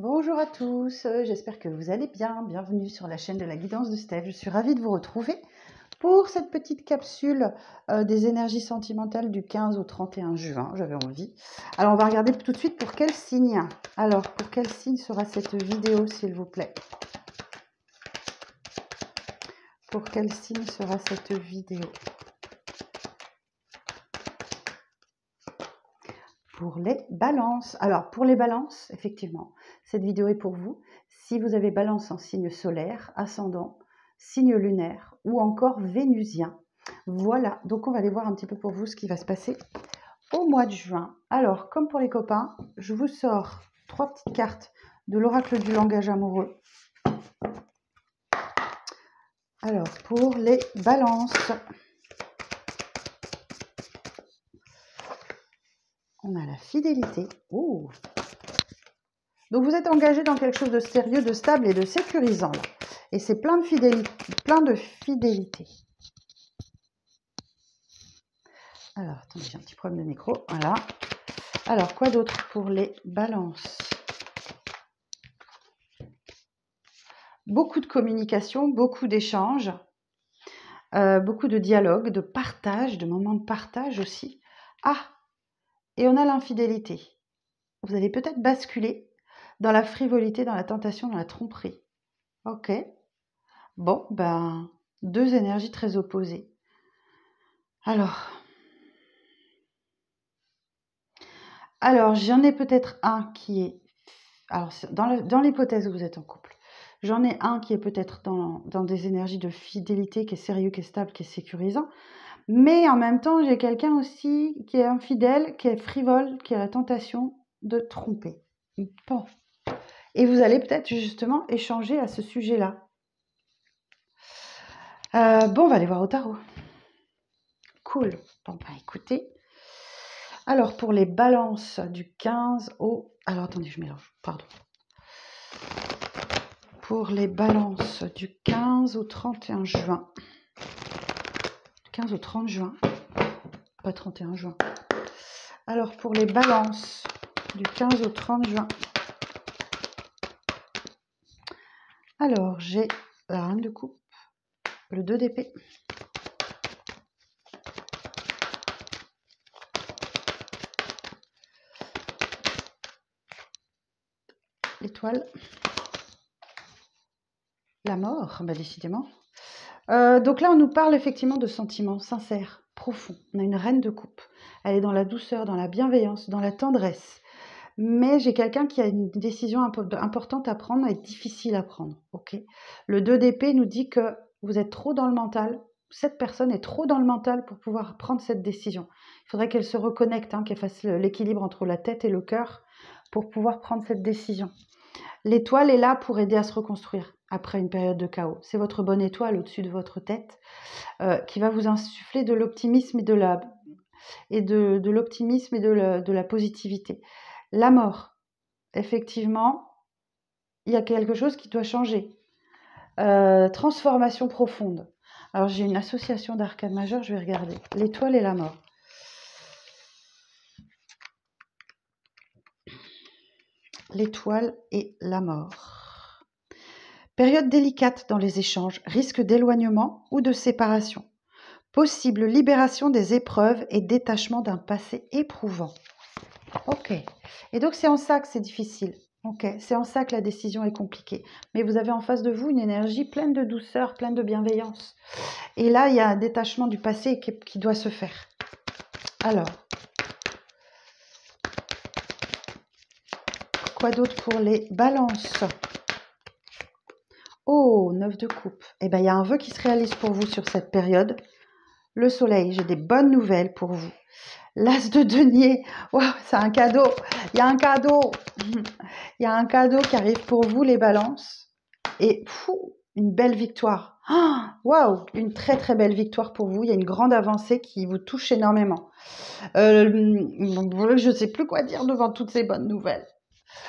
Bonjour à tous, j'espère que vous allez bien. Bienvenue sur la chaîne de la guidance de Steph. Je suis ravie de vous retrouver pour cette petite capsule des énergies sentimentales du 15 au 31 juin. J'avais envie. Alors, on va regarder tout de suite pour quel signe. Alors, pour quel signe sera cette vidéo, s'il vous plaît? Pour quel signe sera cette vidéo? Pour les balances. Alors, pour les balances, effectivement, cette vidéo est pour vous. Si vous avez balance en signe solaire, ascendant, signe lunaire ou encore vénusien. Voilà, donc on va aller voir un petit peu pour vous ce qui va se passer au mois de juin. Alors, comme pour les copains, je vous sors 3 petites cartes de l'oracle du langage amoureux. Alors, pour les balances, on a la fidélité. Oh. Donc vous êtes engagé dans quelque chose de sérieux, de stable et de sécurisant. Là. Et c'est plein de fidélité. Alors, attendez, j'ai un petit problème de micro. Voilà. Alors, quoi d'autre pour les balances? Beaucoup de communication, beaucoup d'échanges, beaucoup de dialogue, de partage, de moments de partage aussi. Ah, et on a l'infidélité. Vous allez peut-être basculer dans la frivolité, dans la tentation, dans la tromperie. Ok. Bon, ben, deux énergies très opposées. Alors j'en ai peut-être un qui est... Alors, dans l'hypothèse où vous êtes en couple, j'en ai un qui est peut-être dans des énergies de fidélité, qui est sérieux, qui est stable, qui est sécurisant. Mais en même temps, j'ai quelqu'un aussi qui est infidèle, qui est frivole, qui a la tentation de tromper. Bon. Et vous allez peut-être justement échanger à ce sujet-là. Bon, on va aller voir au tarot. Cool. Bon, bah écoutez. Alors, pour les balances du 15 au... Alors, attendez, je mélange. Pardon. Pour les balances du 15 au 31 juin. 15 au 30 juin. Pas 31 juin. Alors, pour les balances du 15 au 30 juin. Alors, j'ai la reine de coupe, le 2 d'épée, l'étoile, la mort, bah décidément. Donc là, on nous parle effectivement de sentiments sincères, profonds. On a une reine de coupe. Elle est dans la douceur, dans la bienveillance, dans la tendresse. Mais j'ai quelqu'un qui a une décision importante à prendre et difficile à prendre. Okay, le 2 d'épée nous dit que vous êtes trop dans le mental. Cette personne est trop dans le mental pour pouvoir prendre cette décision. Il faudrait qu'elle se reconnecte, qu'elle fasse l'équilibre entre la tête et le cœur pour pouvoir prendre cette décision. L'étoile est là pour aider à se reconstruire après une période de chaos. C'est votre bonne étoile au-dessus de votre tête qui va vous insuffler de l'optimisme et de la positivité. La mort, effectivement, il y a quelque chose qui doit changer. Transformation profonde. Alors, j'ai une association d'arcades majeures, je vais regarder. L'étoile et la mort. L'étoile et la mort. Période délicate dans les échanges, risque d'éloignement ou de séparation. Possible libération des épreuves et détachement d'un passé éprouvant. Ok. Et donc, c'est en ça que c'est difficile. Ok. C'est en ça que la décision est compliquée. Mais vous avez en face de vous une énergie pleine de douceur, pleine de bienveillance. Et là, il y a un détachement du passé qui doit se faire. Alors, quoi d'autre pour les balances? Oh, 9 de coupe. Eh bien, il y a un vœu qui se réalise pour vous sur cette période. Le soleil, j'ai des bonnes nouvelles pour vous. L'as de denier, wow, c'est un cadeau. Il y a un cadeau. Il y a un cadeau qui arrive pour vous, les balances. Et une belle victoire. Waouh, une très très belle victoire pour vous. Il y a une grande avancée qui vous touche énormément. Je ne sais plus quoi dire devant toutes ces bonnes nouvelles.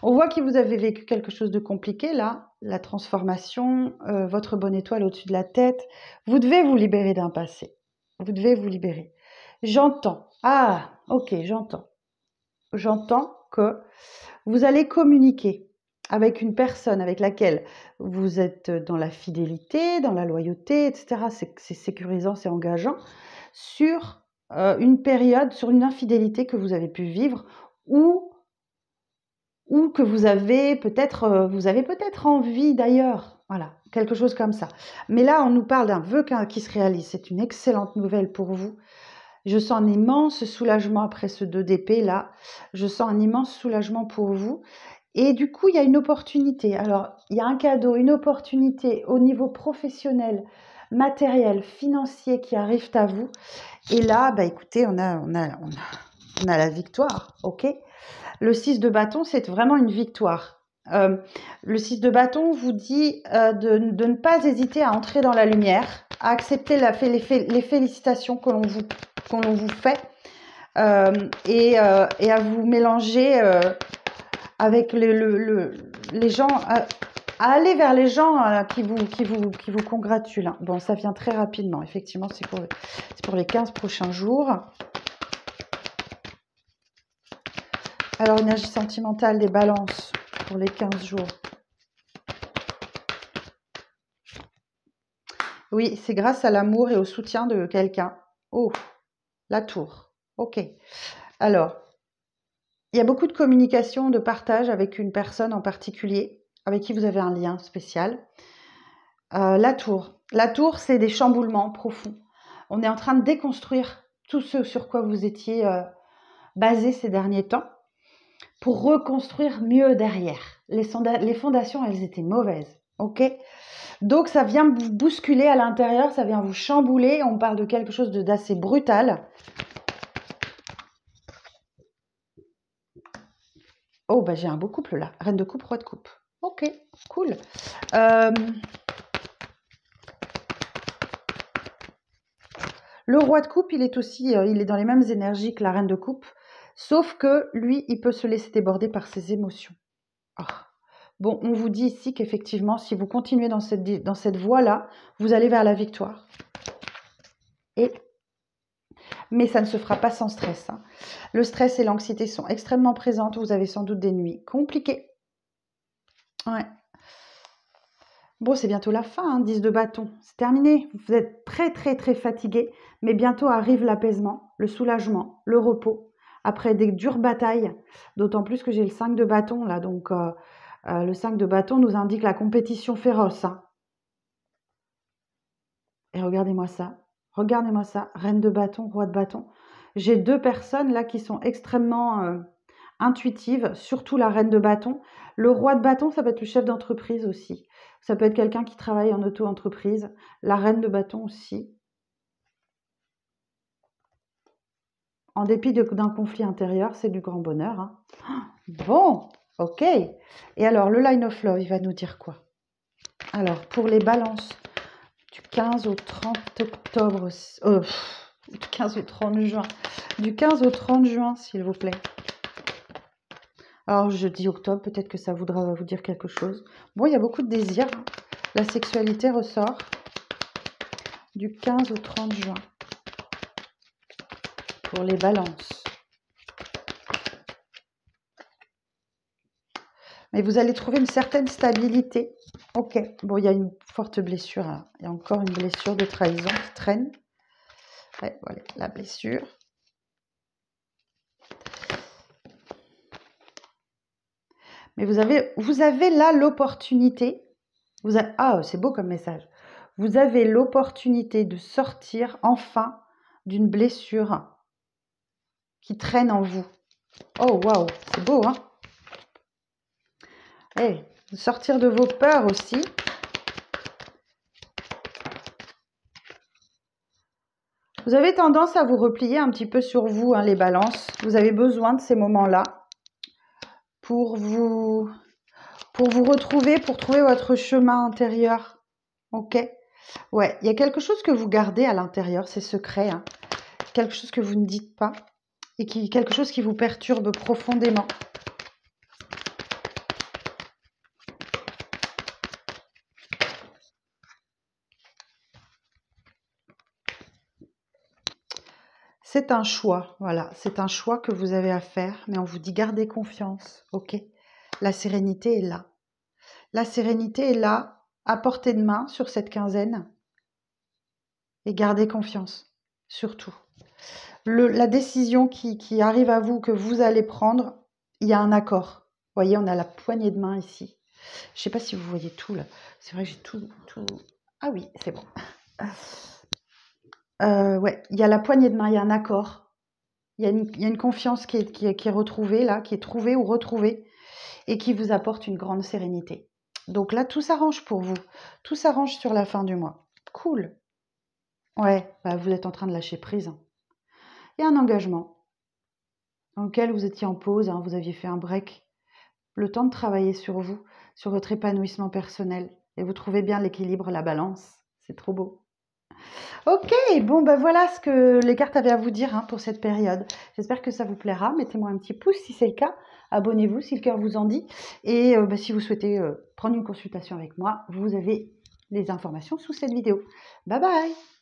On voit que vous avez vécu quelque chose de compliqué là, la transformation, votre bonne étoile au-dessus de la tête. Vous devez vous libérer d'un passé. Vous devez vous libérer. J'entends. Ah, ok, j'entends. J'entends que vous allez communiquer avec une personne avec laquelle vous êtes dans la fidélité, dans la loyauté, etc. C'est sécurisant, c'est engageant, sur une période, sur une infidélité que vous avez pu vivre ou que vous avez peut-être envie d'ailleurs. Voilà, quelque chose comme ça. Mais là, on nous parle d'un vœu qui se réalise. C'est une excellente nouvelle pour vous. Je sens un immense soulagement après ce 2 d'épée là. Je sens un immense soulagement pour vous. Et du coup, il y a une opportunité. Alors, il y a un cadeau, une opportunité au niveau professionnel, matériel, financier qui arrive à vous. Et là, bah écoutez, on a la victoire, ok? Le 6 de bâton, c'est vraiment une victoire. Le 6 de bâton vous dit de ne pas hésiter à entrer dans la lumière, à accepter les félicitations que l'on vous fait et à vous mélanger avec les gens, à aller vers les gens qui vous congratulent. Bon, ça vient très rapidement. Effectivement, c'est pour les 15 prochains jours. Alors, énergie sentimentale des balances pour les 15 jours. Oui, c'est grâce à l'amour et au soutien de quelqu'un. Oh, la tour. Ok. Alors, il y a beaucoup de communication, de partage avec une personne en particulier, avec qui vous avez un lien spécial. La tour. La tour, c'est des chamboulements profonds. On est en train de déconstruire tout ce sur quoi vous étiez basé ces derniers temps pour reconstruire mieux derrière. Les fondations, elles étaient mauvaises. Ok ? Donc, ça vient vous bousculer à l'intérieur, ça vient vous chambouler. On parle de quelque chose d'assez brutal. Oh, bah, j'ai un beau couple là. Reine de coupe, roi de coupe. Ok, cool. Le roi de coupe, il est dans les mêmes énergies que la reine de coupe, sauf que lui, il peut se laisser déborder par ses émotions. Oh. Bon, on vous dit ici qu'effectivement, si vous continuez dans cette voie-là, vous allez vers la victoire. Mais ça ne se fera pas sans stress. Hein. Le stress et l'anxiété sont extrêmement présentes. Vous avez sans doute des nuits compliquées. Ouais. Bon, c'est bientôt la fin, hein, 10 de bâton. C'est terminé. Vous êtes très, très, très fatigué. Mais bientôt arrive l'apaisement, le soulagement, le repos. Après des dures batailles. D'autant plus que j'ai le 5 de bâton, là. Donc, le 5 de bâton nous indique la compétition féroce. Hein. Et regardez-moi ça. Regardez-moi ça. Reine de bâton, roi de bâton. J'ai 2 personnes, là, qui sont extrêmement intuitives. Surtout la reine de bâton. Le roi de bâton, ça peut être le chef d'entreprise aussi. Ça peut être quelqu'un qui travaille en auto-entreprise. La reine de bâton aussi. En dépit d'un conflit intérieur, c'est du grand bonheur. Hein. Bon, ok. Et alors, le line of love, il va nous dire quoi? Alors, pour les balances, du 15 au 30 octobre, du 15 au 30 juin. Du 15 au 30 juin, s'il vous plaît. Alors, je dis octobre, peut-être que ça voudra vous dire quelque chose. Bon, il y a beaucoup de désirs. La sexualité ressort du 15 au 30 juin pour les balances. Mais vous allez trouver une certaine stabilité. Ok, bon, il y a une forte blessure. Là. Il y a encore une blessure de trahison qui traîne. Ouais, voilà, la blessure. Mais vous avez là l'opportunité. Ah, c'est beau comme message. Vous avez l'opportunité de sortir enfin d'une blessure qui traîne en vous. Oh, waouh, c'est beau, hein? Hey, sortir de vos peurs aussi. Vous avez tendance à vous replier un petit peu sur vous, hein, les balances. Vous avez besoin de ces moments-là pour vous retrouver, pour trouver votre chemin intérieur. Ok? Ouais, il y a quelque chose que vous gardez à l'intérieur, c'est secret. Hein. Quelque chose que vous ne dites pas et quelque chose qui vous perturbe profondément. C'est un choix, voilà, c'est un choix que vous avez à faire, mais on vous dit gardez confiance, ok? La sérénité est là. La sérénité est là, à portée de main sur cette quinzaine. Et gardez confiance, surtout. La décision qui arrive à vous, que vous allez prendre, il y a un accord. Vous voyez, on a la poignée de main ici. Je ne sais pas si vous voyez tout là. C'est vrai que j'ai tout... Ah oui, c'est bon. Ouais, il y a la poignée de main, il y a un accord. Il y a une confiance qui est retrouvée là, qui est trouvée ou retrouvée et qui vous apporte une grande sérénité. Donc là, tout s'arrange pour vous. Tout s'arrange sur la fin du mois. Cool. Ouais, bah vous êtes en train de lâcher prise. Il y a un engagement dans lequel vous étiez en pause, hein, vous aviez fait un break. Le temps de travailler sur vous, sur votre épanouissement personnel. Et vous trouvez bien l'équilibre, la balance. C'est trop beau. Ok, bon ben voilà ce que les cartes avaient à vous dire hein, pour cette période. J'espère que ça vous plaira. Mettez-moi un petit pouce si c'est le cas. Abonnez-vous si le cœur vous en dit. Et si vous souhaitez prendre une consultation avec moi, vous avez les informations sous cette vidéo. Bye bye.